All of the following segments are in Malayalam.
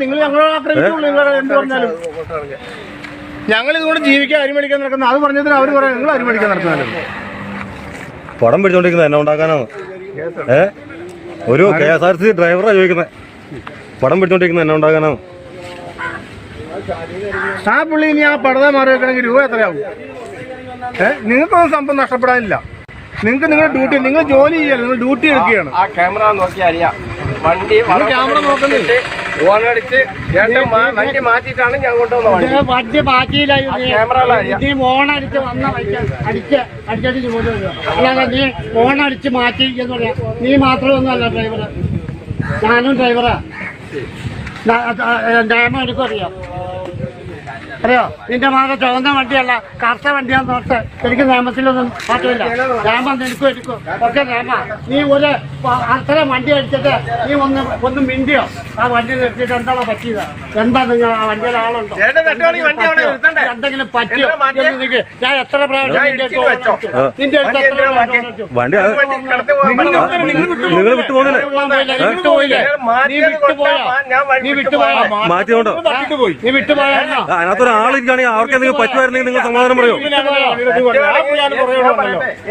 നിങ്ങൾ ഞങ്ങളെ ആക്രമിച്ചുള്ളൂ. എന്ത് പറഞ്ഞാലും ഞങ്ങൾ ഇതുകൊണ്ട് ജീവിക്കാൻ അരിമടിക്കാൻ നടക്കുന്ന അത് പറഞ്ഞതിന് അവർ പറയാം നിങ്ങൾ അരിമടിക്കാൻ നടത്തുന്നല്ലോ. പടം പിടിച്ചോണ്ടിരിക്കുന്നത് എന്നെ ഉണ്ടാക്കാനാണ്. ഒരു KSRTC ഡ്രൈവറാ ചോദിക്കുന്നത്. പടം പിടിച്ചോണ്ടിരിക്കുന്നത് എന്നെ ഉണ്ടാക്കാനാണ്. ആ പുള്ളി ഇനി ആ പടത മാറി വെക്കണമെങ്കിൽ രൂപ എത്രയാവും? നിങ്ങൾക്കൊന്നും സംഭവം നഷ്ടപ്പെടാനില്ല. നിങ്ങൾക്ക് നിങ്ങളുടെ ഡ്യൂട്ടി, നിങ്ങൾ ജോലി ചെയ്യല്ല, നിങ്ങൾ ഡ്യൂട്ടി എടുക്കുകയാണ്. ആ ക്യാമറ നോക്കി അറിയാം. വണ്ടി ക്യാമറ നോക്കുന്നില്ല. ഓണടിച്ച് വണ്ടി മാറ്റിയിട്ടാണ് ഞാൻ കൊണ്ടുവന്നത്. വണ്ടി മാറ്റിയില്ല. നീ ഓണടിച്ച് വന്ന അടിച്ചിട്ട് ജോലി അല്ലാതെ നീ ഓണടിച്ച് മാറ്റി എന്ന് പറയാം. നീ മാത്രമൊന്നുമല്ല ഡ്രൈവറ്, ഞാനും ഡ്രൈവറാ. നിയമം എനിക്കറിയാം. അറിയോ? നിന്റെ മാത്രം ചുവന്ന വണ്ടിയല്ല കറുത്ത വണ്ടിയാന്ന് ഓർത്ത് എനിക്ക് നിയമത്തിലൊന്നും മാറ്റമില്ല. നിയമം എടുക്കും ഒക്കെ നിയമ. നീ ഒരു അത്തരം വണ്ടി അടിച്ചിട്ട് നീ ഒന്ന് മിണ്ടിയോ ആ വണ്ടി നിർത്തിയിട്ട് എന്താണോ പറ്റിയത്? എന്താ നിങ്ങൾ ആ വണ്ടിയുടെ ആളുണ്ടോ? എന്തെങ്കിലും പറ്റിയോ? ഞാൻ എത്ര പ്രാവശ്യം നിന്റെ അടുത്ത് എത്ര വണ്ടി നിങ്ങൾ വിട്ടുപോകുന്നില്ലേ? നീ വിട്ടുപോയോ? മാറ്റിയോണ്ടോ? നീ വിട്ടുപോയോ? അതിനകത്തൊരു ആളിരിക്കുകയാണെങ്കിൽ അവർക്ക് എന്തെങ്കിലും പറ്റുമായിരുന്നെങ്കിൽ നിങ്ങൾ സമാധാനം പറയോ?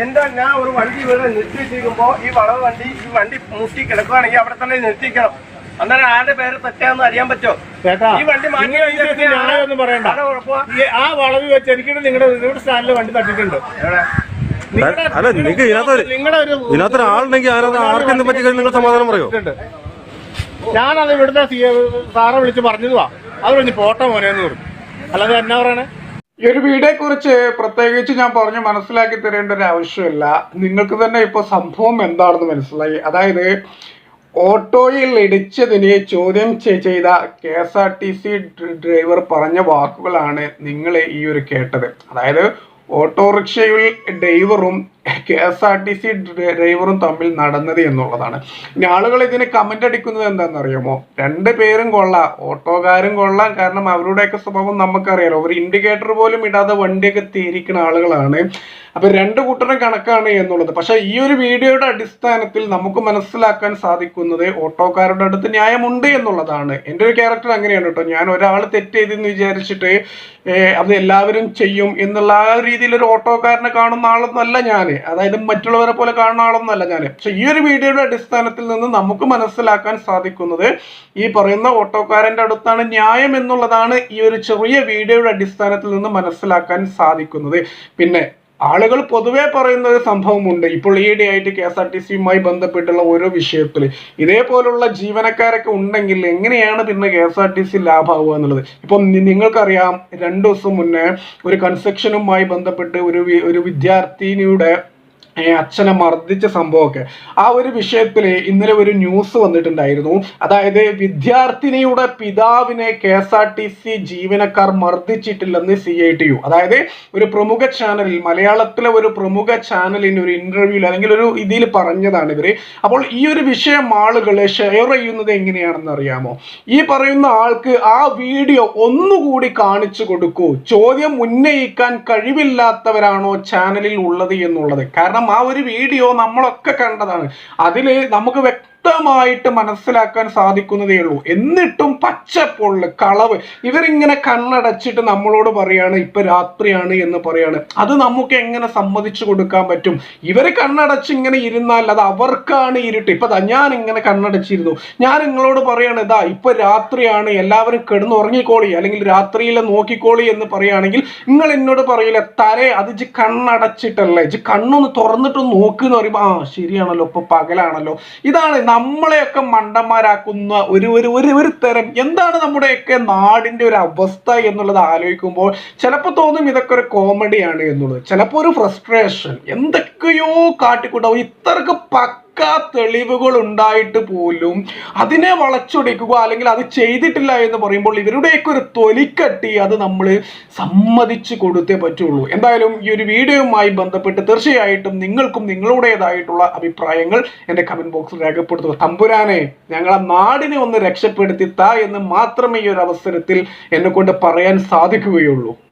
എന്താ ഞാൻ ഒരു വണ്ടി ഇവിടെ നിർത്തിയിട്ടിരിക്കുമ്പോ ഈ വളവ് വണ്ടി ഈ വണ്ടി മുട്ടി കിടക്കുകയാണെങ്കിൽ അവിടെ തന്നെ നിർത്തിക്കണം. അന്നേരം ആരുടെ പേര് തെറ്റാന്ന് അറിയാൻ പറ്റുമോ? ഈ വണ്ടി മാറ്റിയൊന്നും പറയണ്ട. ആ വളവ് വെച്ച് എനിക്ക് നിങ്ങളുടെ സ്റ്റാൻഡിൽ വണ്ടി തട്ടിട്ടുണ്ട്. അല്ല നിങ്ങൾക്ക് ഇതിനകത്തൊരു ആളുണ്ടെങ്കിൽ ആർക്കെന്തും പറ്റി കഴിഞ്ഞാൽ നിങ്ങൾ സമാധാനം പറയോ? ഞാനത് ഇവിടുത്തെ സാറെ വിളിച്ച് പറഞ്ഞതുവാ. അത് പറഞ്ഞ് പോട്ടെ മോനെന്ന് പറഞ്ഞു. അല്ലാതെ എന്നാ പറയണേ? ഈ ഒരു വീഡിയോയെ കുറിച്ച് പ്രത്യേകിച്ച് ഞാൻ പറഞ്ഞ് മനസ്സിലാക്കി തരേണ്ട ഒരു ആവശ്യമില്ല. നിങ്ങൾക്ക് തന്നെ ഇപ്പൊ സംഭവം എന്താണെന്ന് മനസ്സിലായി. അതായത് ഓട്ടോയിൽ ഇടിച്ചതിനെ ചോദ്യം ചെയ്ത KSRTC ഡ്രൈവർ പറഞ്ഞ വാക്കുകളാണ് നിങ്ങൾ ഈ ഒരു കേട്ടത്. അതായത് ഓട്ടോറിക്ഷയിൽ ഡ്രൈവറും KSRTC ഡ്രൈവറും തമ്മിൽ നടന്നത് എന്നുള്ളതാണ്. ഇനി ആളുകൾ ഇതിന് കമന്റ് അടിക്കുന്നത് എന്താണെന്നറിയാമോ? രണ്ട് പേരും കൊള്ളാം, ഓട്ടോക്കാരും കൊള്ളാം. കാരണം അവരുടെയൊക്കെ സ്വഭാവം നമുക്കറിയാലോ. ഒരു ഇൻഡിക്കേറ്റർ പോലും ഇടാതെ വണ്ടിയൊക്കെ തിരിക്കുന്ന ആളുകളാണ്. അപ്പൊ രണ്ടു കൂട്ടരും കണക്കാണ് എന്നുള്ളത്. പക്ഷെ ഈ ഒരു വീഡിയോയുടെ അടിസ്ഥാനത്തിൽ നമുക്ക് മനസ്സിലാക്കാൻ സാധിക്കുന്നത് ഓട്ടോക്കാരുടെ അടുത്ത് ന്യായമുണ്ട് എന്നുള്ളതാണ്. എൻ്റെ ഒരു ക്യാരക്ടർ അങ്ങനെയാണ് കേട്ടോ. ഞാൻ ഒരാൾ തെറ്റ് ചെയ്തെന്ന് വിചാരിച്ചിട്ട് അത് എല്ലാവരും ചെയ്യും എന്നുള്ള ആ രീതിയിൽ ഒരു ഓട്ടോക്കാരനെ കാണുന്ന ആളൊന്നല്ല ഞാൻ. അതായത് മറ്റുള്ളവരെ പോലെ കാണുന്ന ആളൊന്നല്ല ഞാൻ. പക്ഷെ ഈ ഒരു വീഡിയോയുടെ അടിസ്ഥാനത്തിൽ നിന്ന് നമുക്ക് മനസ്സിലാക്കാൻ സാധിക്കുന്നത് ഈ പറയുന്ന ഓട്ടോക്കാരന്റെ അടുത്താണ് ന്യായം എന്നുള്ളതാണ് ഈ ഒരു ചെറിയ വീഡിയോയുടെ അടിസ്ഥാനത്തിൽ നിന്ന് മനസ്സിലാക്കാൻ സാധിക്കുന്നത്. പിന്നെ ആളുകൾ പൊതുവെ പറയുന്ന ഒരു സംഭവമുണ്ട്. ഇപ്പോൾ ഈയിടെയായിട്ട് KSRTCയുമായി ബന്ധപ്പെട്ടുള്ള ഓരോ വിഷയത്തിൽ ഇതേപോലുള്ള ജീവനക്കാരൊക്കെ ഉണ്ടെങ്കിൽ എങ്ങനെയാണ് പിന്നെ KSRTC ലാഭമാവുക എന്നുള്ളത്. ഇപ്പം നിങ്ങൾക്കറിയാം, 2 ദിവസം മുന്നേ ഒരു കൺസ്ട്രക്ഷനുമായി ബന്ധപ്പെട്ട് ഒരു വിദ്യാർത്ഥിനിയുടെ അച്ഛനെ മർദ്ദിച്ച സംഭവമൊക്കെ ആ ഒരു വിഷയത്തിൽ ഇന്നലെ ഒരു ന്യൂസ് വന്നിട്ടുണ്ടായിരുന്നു. അതായത് വിദ്യാർത്ഥിനിയുടെ പിതാവിനെ KSRTC ജീവനക്കാർ മർദ്ദിച്ചിട്ടില്ലെന്ന് CITU, അതായത് ഒരു പ്രമുഖ ചാനലിൽ, മലയാളത്തിലെ ഒരു പ്രമുഖ ചാനലിന് ഒരു ഇന്റർവ്യൂവിൽ അല്ലെങ്കിൽ ഒരു ഇതിൽ പറഞ്ഞതാണ് ഇവര്. അപ്പോൾ ഈ ഒരു വിഷയം ആളുകളെ ഷെയർ ചെയ്യുന്നത് എങ്ങനെയാണെന്ന് അറിയാമോ? ഈ പറയുന്ന ആൾക്ക് ആ വീഡിയോ ഒന്നുകൂടി കാണിച്ചു കൊടുക്കൂ. ചോദ്യം ഉന്നയിക്കാൻ കഴിവില്ലാത്തവരാണോ ചാനലിൽ ഉള്ളത് എന്നുള്ളത്. കാരണം ആ ഒരു വീഡിയോ നമ്മളൊക്കെ കണ്ടതാണ്. അതില് നമുക്ക് വ്യക്തമായിട്ട് മനസ്സിലാക്കാൻ സാധിക്കുന്നതേ ഉള്ളൂ. എന്നിട്ടും പച്ചപ്പൊള്ള് കളവ് ഇവരിങ്ങനെ കണ്ണടച്ചിട്ട് നമ്മളോട് പറയാണ് ഇപ്പൊ രാത്രിയാണ് എന്ന് പറയാണ്. അത് നമുക്ക് എങ്ങനെ സമ്മതിച്ചു കൊടുക്കാൻ പറ്റും? ഇവര് കണ്ണടച്ച് ഇങ്ങനെ ഇരുന്നാൽ അത് അവർക്കാണ് ഇരുട്ട്. ഇപ്പൊ ഞാൻ ഇങ്ങനെ കണ്ണടച്ചിരുന്നു, ഞാൻ നിങ്ങളോട് പറയാണ് ഇതാ ഇപ്പൊ രാത്രിയാണ്, എല്ലാവരും കിടന്നുറങ്ങിക്കോളി അല്ലെങ്കിൽ രാത്രിയിൽ നോക്കിക്കോളി എന്ന് പറയുകയാണെങ്കിൽ നിങ്ങൾ എന്നോട് പറയില്ല തരേ അത് ഇജ്ജ് കണ്ണടച്ചിട്ടല്ലേ, ഇജ്ജ് കണ്ണൊന്ന് തുറന്നിട്ട് നോക്കുന്നു പറയുമ്പോ ആ ശരിയാണല്ലോ ഇപ്പൊ പകലാണല്ലോ. ഇതാണ് നമ്മളെയൊക്കെ മണ്ടന്മാരാക്കുന്ന ഒരു തരം എന്താണ് നമ്മുടെയൊക്കെ നാടിന്റെ ഒരു അവസ്ഥ എന്നുള്ളത് ആലോചിക്കുമ്പോൾ ചിലപ്പോൾ തോന്നും ഇതൊക്കെ ഒരു കോമഡിയാണ് എന്നുള്ളത്. ചിലപ്പോൾ ഒരു ഫ്രസ്ട്രേഷൻ, എന്തൊക്കെയോ കാട്ടിക്കൂട്ടാവും. ഇത്രക്ക് തെളിവുകൾ ഉണ്ടായിട്ട് പോലും അതിനെ വളച്ചൊടിക്കുക അല്ലെങ്കിൽ അത് ചെയ്തിട്ടില്ല എന്ന് പറയുമ്പോൾ ഇവരുടെയൊക്കെ ഒരു തൊലിക്കട്ടി അത് നമ്മൾ സമ്മതിച്ചു കൊടുത്തേ പറ്റുള്ളൂ. എന്തായാലും ഈ ഒരു വീഡിയോയുമായി ബന്ധപ്പെട്ട് തീർച്ചയായിട്ടും നിങ്ങൾക്കും നിങ്ങളുടേതായിട്ടുള്ള അഭിപ്രായങ്ങൾ എൻ്റെ കമന്റ് ബോക്സിൽ രേഖപ്പെടുത്തുക. തമ്പുരാനെ ഞങ്ങളെ നാടിനെ ഒന്ന് രക്ഷപ്പെടുത്തി താ എന്ന് മാത്രമേ ഈ ഒരു അവസരത്തിൽ എന്നെ കൊണ്ട് പറയാൻ സാധിക്കുകയുള്ളൂ.